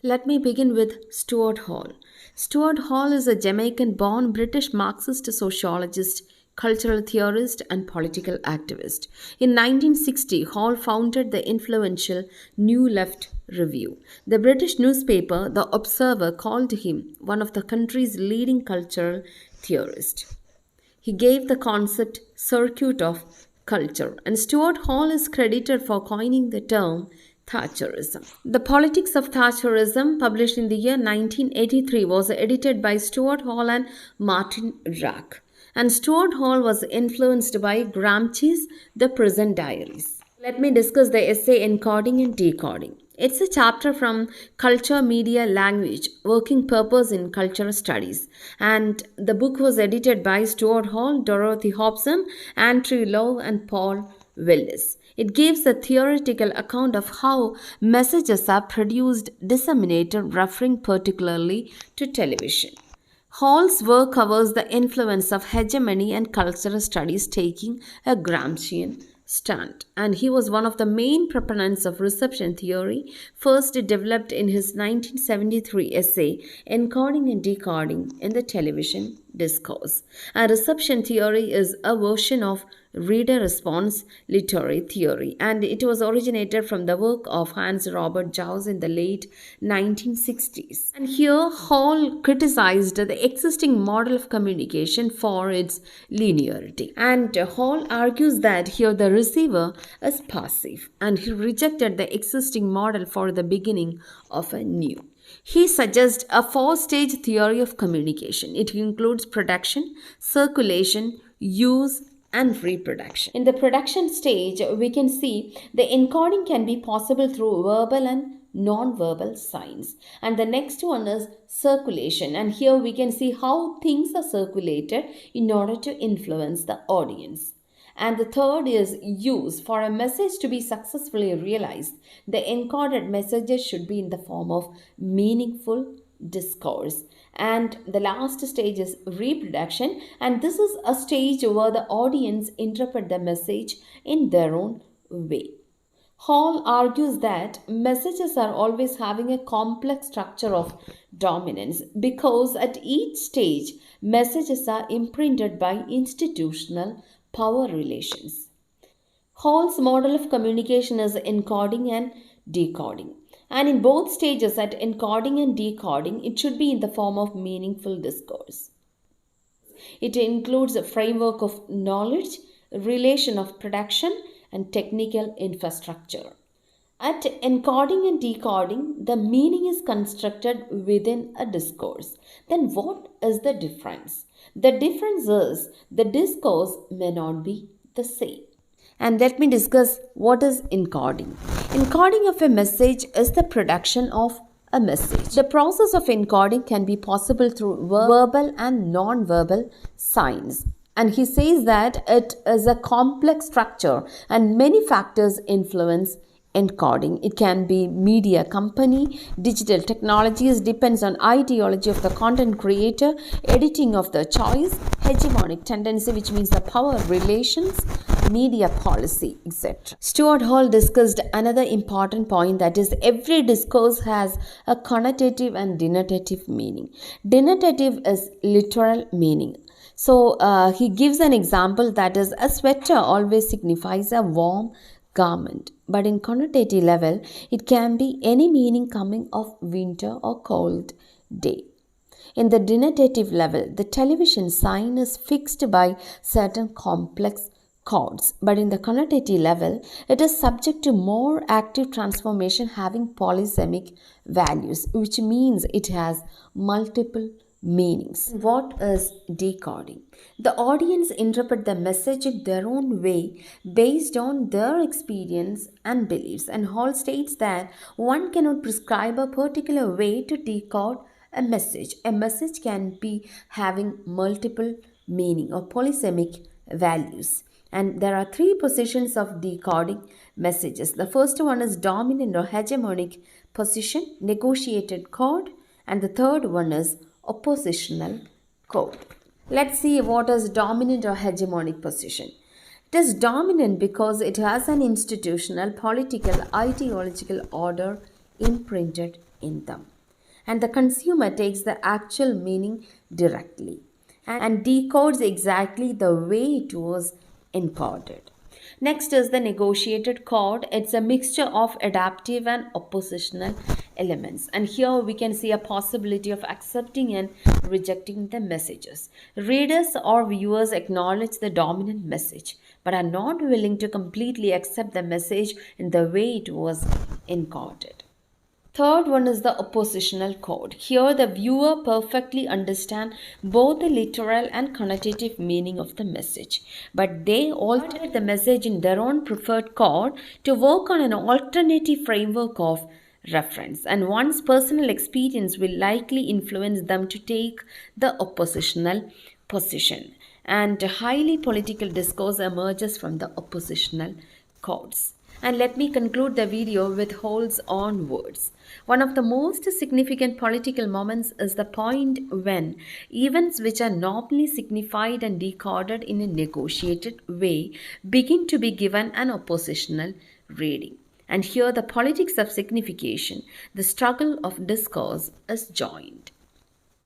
Let me begin with Stuart Hall. Stuart Hall is a Jamaican born British Marxist sociologist, cultural theorist, and political activist. In 1960, Hall founded the influential New Left Review. The British newspaper, The Observer, called him one of the country's leading cultural theorists. He gave the concept circuit of culture, and Stuart Hall is credited for coining the term Thatcherism. The Politics of Thatcherism, published in the year 1983, was edited by Stuart Hall and Martin Rack. And Stuart Hall was influenced by Gramsci's The Prison Diaries. Let me discuss the essay Encoding and Decoding. It's a chapter from Culture, Media, Language, Working Purpose in Cultural Studies. And the book was edited by Stuart Hall, Dorothy Hobson, Andrew Lowe, and Paul Willis. It gives a theoretical account of how messages are produced, disseminated, referring particularly to television. Hall's work covers the influence of hegemony and cultural studies, taking a Gramscian stand. And he was one of the main proponents of reception theory, first developed in his 1973 essay, Encoding and Decoding in the Television Discourse. And reception theory is a version of reader response literary theory, and it was originated from the work of Hans Robert Jauss in the late 1960s. And here Hall criticized the existing model of communication for its linearity, and Hall argues that here the receiver is passive, and he rejected the existing model for the beginning of a new. He suggests a four-stage theory of communication. It includes production, circulation, use, and reproduction. In the production stage, we can see the encoding can be possible through verbal and non-verbal signs. And the next one is circulation. And here we can see how things are circulated in order to influence the audience. And the third is use. For a message to be successfully realized, the encoded messages should be in the form of meaningful discourse. And the last stage is reproduction, and this is a stage where the audience interpret the message in their own way. Hall argues that messages are always having a complex structure of dominance because at each stage messages are imprinted by institutional power relations. Hall's model of communication is encoding and decoding. And in both stages, at encoding and decoding, it should be in the form of meaningful discourse. It includes a framework of knowledge, relation of production, and technical infrastructure. At encoding and decoding, the meaning is constructed within a discourse. Then what is the difference? The difference is the discourse may not be the same. And let me discuss what is encoding. Encoding of a message is the production of a message. The process of encoding can be possible through verbal and non-verbal signs. And he says that it is a complex structure and many factors influence encoding. It can be media company, digital technologies, depends on ideology of the content creator, editing of the choice, hegemonic tendency, which means the power relations, media policy, etc. Stuart Hall discussed another important point, that is every discourse has a connotative and denotative meaning. Denotative is literal meaning. So he gives an example, that is a sweater always signifies a warm garment, but in connotative level it can be any meaning coming of winter or cold day. In the denotative level, the television sign is fixed by certain complex chords, but in the connotative level it is subject to more active transformation having polysemic values, which means it has multiple meanings. What is decoding? The audience interpret the message in their own way based on their experience and beliefs, and Hall states that one cannot prescribe a particular way to decode a message. A message can be having multiple meaning or polysemic values. And there are three positions of decoding messages. The first one is dominant or hegemonic position, negotiated chord, and the third one is oppositional chord. Let's see what is dominant or hegemonic position. It is dominant because it has an institutional, political, ideological order imprinted in them. and the consumer takes the actual meaning directly and decodes exactly the way it was encoded. Next is the negotiated chord. It's a mixture of adaptive and oppositional elements. And here we can see a possibility of accepting and rejecting the messages. Readers or viewers acknowledge the dominant message but are not willing to completely accept the message in the way it was encoded. Third one is the oppositional chord. Here the viewer perfectly understand both the literal and connotative meaning of the message, but they alter the message in their own preferred chord to work on an alternative framework of reference, and one's personal experience will likely influence them to take the oppositional position, and highly political discourse emerges from the oppositional chords. And let me conclude the video with Hall's own words. One of the most significant political moments is the point when events which are normally signified and decoded in a negotiated way begin to be given an oppositional reading. And here the politics of signification, the struggle of discourse is joined.